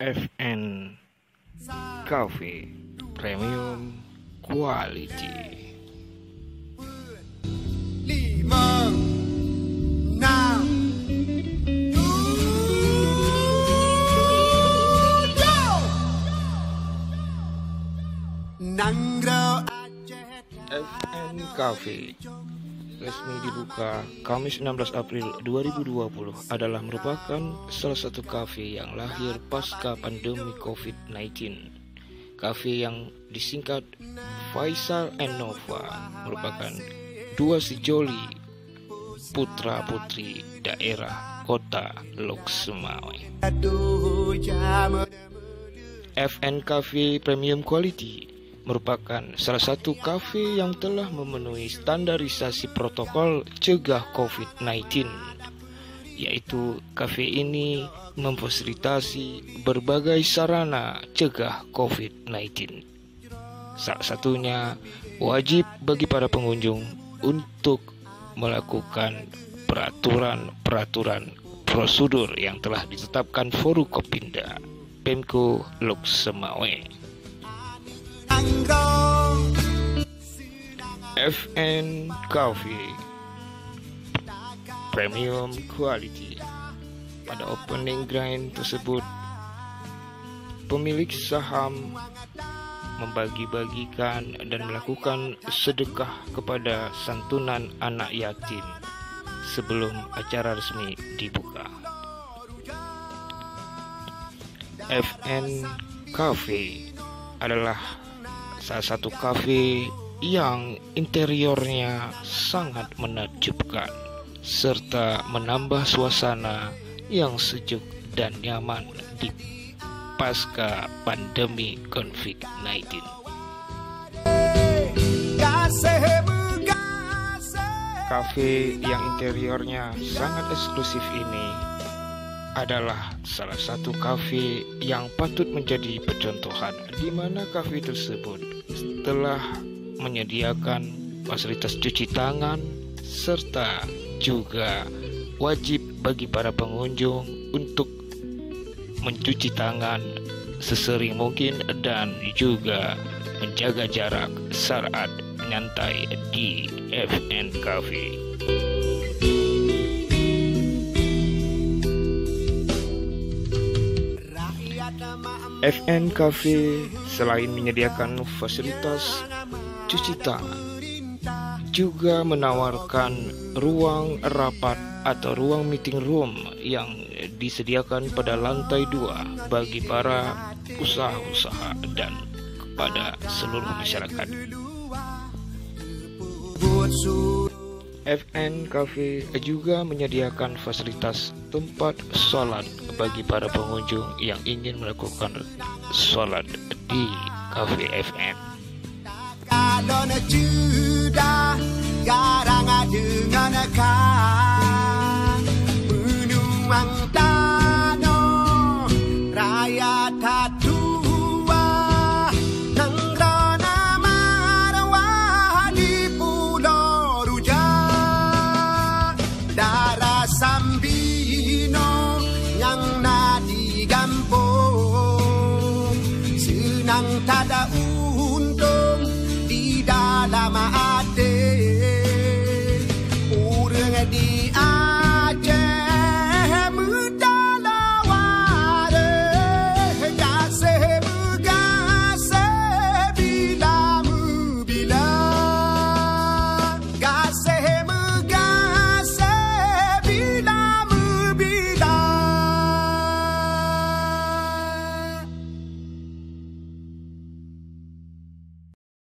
FN Cafe Premium Quality. 5, 6, 7 FN Cafe resmi dibuka Kamis 16 April 2020 adalah merupakan salah satu kafe yang lahir pasca pandemi COVID-19. Kafe yang disingkat Faisal and Nova merupakan dua sejoli putra-putri daerah kota Lok Sumawe. FN Cafe Premium Quality merupakan salah satu kafe yang telah memenuhi standarisasi protokol cegah COVID-19, yaitu kafe ini memfasilitasi berbagai sarana cegah COVID-19. Salah satunya wajib bagi para pengunjung untuk melakukan peraturan prosedur yang telah ditetapkan Forukopimda Pemko Lok Sumawe. FN Cafe Premium Quality. Pada opening grand tersebut, pemilik saham membagi-bagikan dan melakukan sedekah kepada santunan anak yatim sebelum acara resmi dibuka. FN Cafe adalah salah satu kafe yang interiornya sangat menakjubkan serta menambah suasana yang sejuk dan nyaman di pasca pandemi COVID-19. Kafe yang interiornya sangat eksklusif ini adalah salah satu kafe yang patut menjadi percontohan, di mana kafe tersebut telah menyediakan fasilitas cuci tangan serta juga wajib bagi para pengunjung untuk mencuci tangan sesering mungkin dan juga menjaga jarak saat menyantai di FN Cafe. FN Cafe selain menyediakan fasilitas cuci tangan, juga menawarkan ruang rapat atau ruang meeting room yang disediakan pada lantai 2 bagi para usaha-usaha dan kepada seluruh masyarakat. FN Cafe juga menyediakan fasilitas tempat sholat bagi para pengunjung yang ingin melakukan sholat di Cafe FN. Garang dengan kau